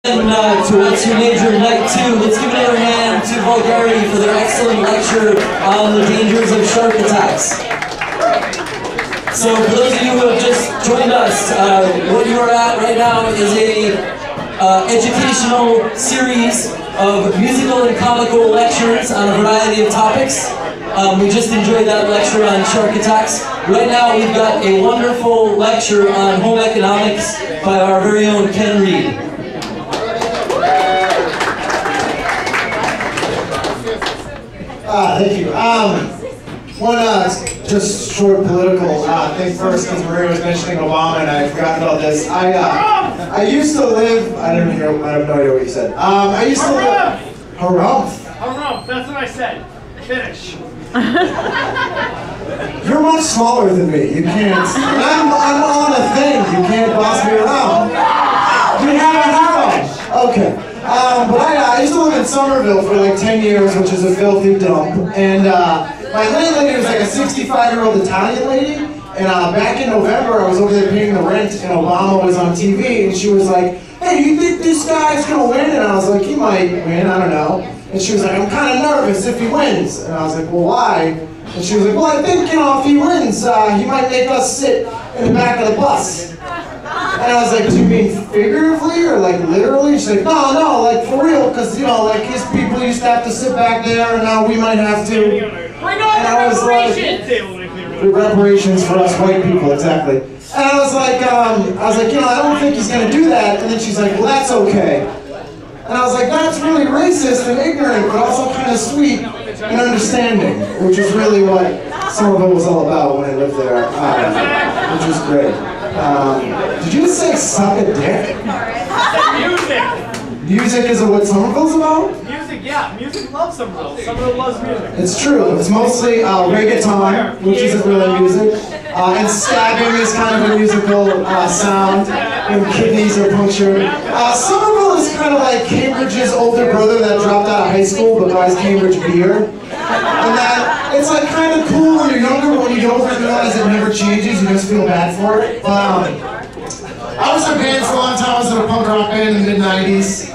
To What's Your Major Night 2. Let's give another hand to Vulgarity for their excellent lecture on the dangers of shark attacks. So for those of you who have just joined us, what you are at right now is a educational series of musical and comical lectures on a variety of topics. We just enjoyed that lecture on shark attacks. Right now we've got a wonderful lecture on home economics by our very own Ken Reid. Thank you. One just short political thing first, because Maria was mentioning Obama and I forgot about this. I used to live. I have no idea what you said. I used to live. Harumph. Harumph. That's what I said. Finish. You're much smaller than me. You can't. I'm on a thing. You can't boss me around. You have a harumph. Okay. But I used to live in Somerville for like 10 years, which is a filthy dump. And my landlady was like a 65-year-old Italian lady. And back in November, I was over there paying the rent, and Obama was on TV, and she was like, "Hey, do you think this guy's gonna win?" And I was like, "He might win, I don't know." And she was like, "I'm kind of nervous if he wins." And I was like, "Well, why?" And she was like, "Well, I think, you know, if he wins, he might make us sit in the back of the bus." And I was like, "Do you mean figuratively or like literally?" She's like, no, like for real, because, you know, like his people used to have to sit back there, and now we might have to. Bring on the reparations! The reparations for us white people, exactly. And I was like, you know, I don't think he's going to do that. And then she's like, "Well, that's okay." And I was like, "That's really racist and ignorant, but also kind of sweet and understanding," which is really what Somerville was all about when I lived there, which was great. Did you just say suck a dick? Music! Music is what Somerville's about? Music, yeah. Music loves Somerville. Somerville loves music. It's true. It's mostly reggaeton, which isn't really music. And stabbing is kind of a musical sound when kidneys are punctured. Somerville is kind of like Cambridge's older brother that dropped out of high school but buys Cambridge beer. And that it's like kind of cool when you're younger, but when you get older and realize it never changes, you just feel bad for it. I was in a band for a long time. I was in a punk rock band in the mid-90s,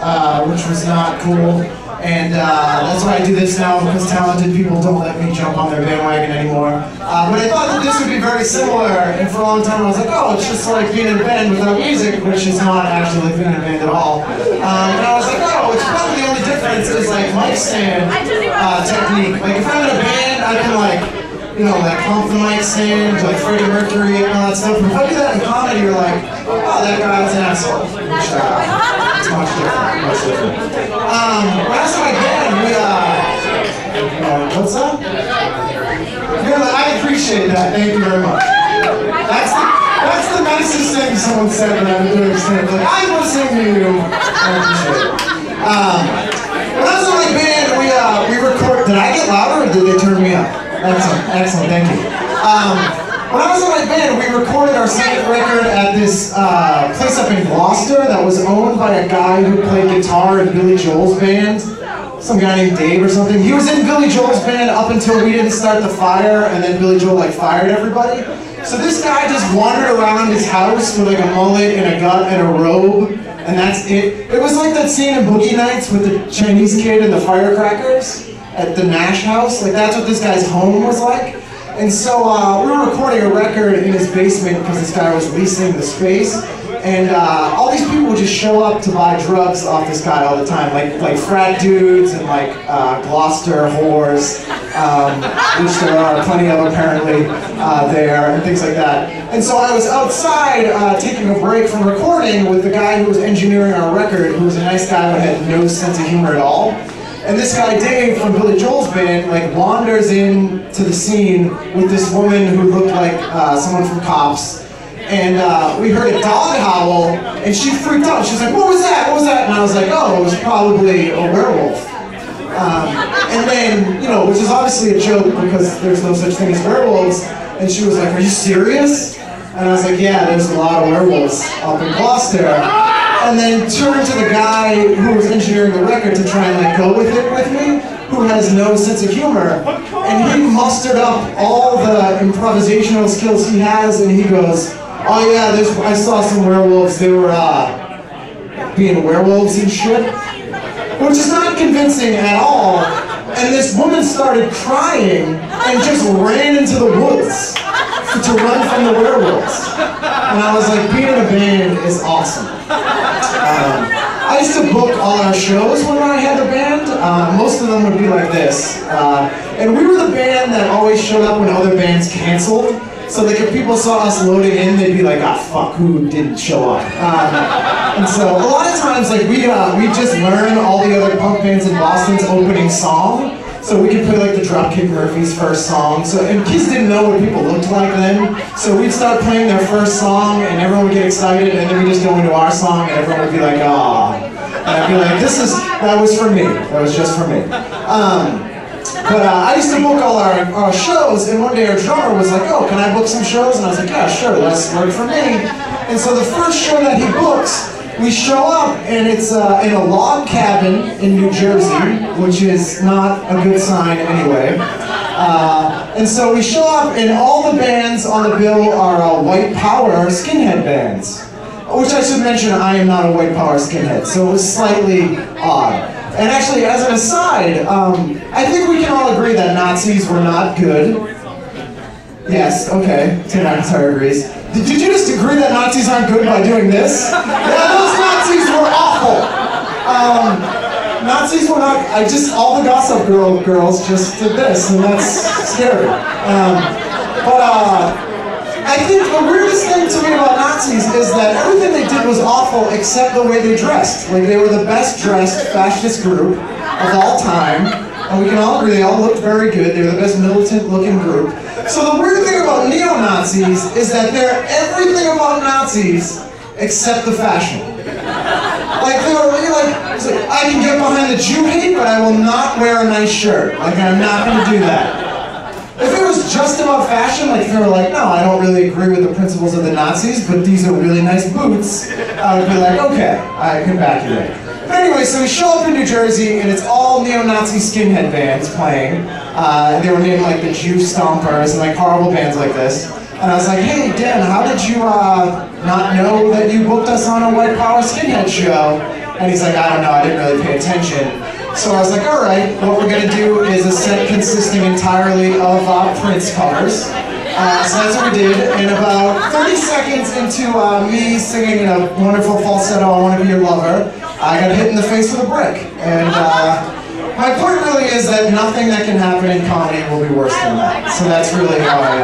which was not cool. And that's why I do this now, because talented people don't let me jump on their bandwagon anymore. But I thought that this would be very similar, and for a long time I was like, oh, it's just like being in a band without music, which is not actually like being in a band at all. And I was like, oh, it's probably the only difference is like mic stand technique. Like if I'm in a band, I can like, you know, like pump the mic stand, like Freddie Mercury and all that stuff. But if I do that in comedy, you're like, oh, that guy was an asshole. Which, it's much different, much different. Last time again, what's up? I appreciate that, thank you very much. That's the nicest thing someone said when I've been doing stand-up. Like, I'm listening to you. I appreciate it. Last time again, we record. Did I get louder or did they turn me up? Excellent, thank you. When I was in my band, we recorded our second record at this place up in Gloucester that was owned by a guy who played guitar in Billy Joel's band. Some guy named Dave or something. He was in Billy Joel's band up until we didn't start the fire, and then Billy Joel like fired everybody. So this guy just wandered around his house with like a mullet and a gut and a robe, and that's it. It was like that scene in Boogie Nights with the Chinese kid and the firecrackers at the Nash house. Like that's what this guy's home was like. And so we were recording a record in his basement because this guy was leasing the space. And all these people would just show up to buy drugs off this guy all the time, like frat dudes and like Gloucester whores, which there are plenty of apparently there, and things like that. And so I was outside taking a break from recording with the guy who was engineering our record, who was a nice guy but had no sense of humor at all. And this guy Dave from Billy Joel's band like wanders into the scene with this woman who looked like someone from Cops. And we heard a dog howl, and she freaked out. She's like, "What was that? What was that?" And I was like, "Oh, it was probably a werewolf." And then, you know, which is obviously a joke because there's no such thing as werewolves. And she was like, "Are you serious?" And I was like, "Yeah, there's a lot of werewolves up in Gloucester." And then turned to the guy who was engineering the record to try and like go with it with me, who has no sense of humor. And he mustered up all the improvisational skills he has, and he goes, "Oh yeah, I saw some werewolves. They were being werewolves and shit, which is not convincing at all. And this woman started crying and just ran into the woods to run from the werewolves. And I was like, being in a band is awesome. I used to book all our shows when I had the band. Most of them would be like this. And we were the band that always showed up when other bands canceled. So like if people saw us loading in, they'd be like, ah, fuck, who didn't show up? And so a lot of times, like we just learn all the other punk bands in Boston's opening song. So we could play like the Dropkick Murphys' first song. So, and kids didn't know what people looked like then. So we'd start playing their first song and everyone would get excited, and then we'd just go into our song and everyone would be like, ah. And I'd be like, that was for me. That was just for me. But I used to book all our shows, and one day our drummer was like, oh, can I book some shows? And I was like, yeah, sure, that's work for me. And so the first show that he books, we show up, and it's in a log cabin in New Jersey, which is not a good sign anyway. And so we show up, and all the bands on the bill are white power skinhead bands. Which I should mention, I am not a white power skinhead, so it was slightly odd. And actually, as an aside, I think we can all agree that Nazis were not good. Yes, okay, Tim McIntyre agrees. Did you just agree that Nazis aren't good by doing this? Yeah, those Nazis were awful. Nazis were not, all the Gossip girls just did this, and that's scary. I think the weirdest thing to me about Nazis is that everything they did was awful except the way they dressed. Like, they were the best dressed fascist group of all time, and we can all agree they all looked very good. They were the best militant looking group. So the weird thing about neo-Nazis is that they're everything about Nazis except the fashion. Like, they were really like, I can get behind the Jew hate, but I will not wear a nice shirt. Like, I'm not going to do that. If it was just about fashion, like if they were like, no, I don't really agree with the principles of the Nazis, but these are really nice boots, I would be like, okay, I can back you there. But anyway, so we show up in New Jersey, and it's all neo-Nazi skinhead bands playing. They were named like the Jew Stompers and like horrible bands like this. And I was like, hey, Dan, how did you not know that you booked us on a white power skinhead show? And he's like, I don't know, I didn't really pay attention. So I was like, all right, what we're going to do is a set consisting entirely of Prince covers. So that's what we did, and about 30 seconds into me singing in a wonderful falsetto, I Want to Be Your Lover, I got hit in the face with a brick. And my point really is that nothing that can happen in comedy will be worse than that. So that's really how I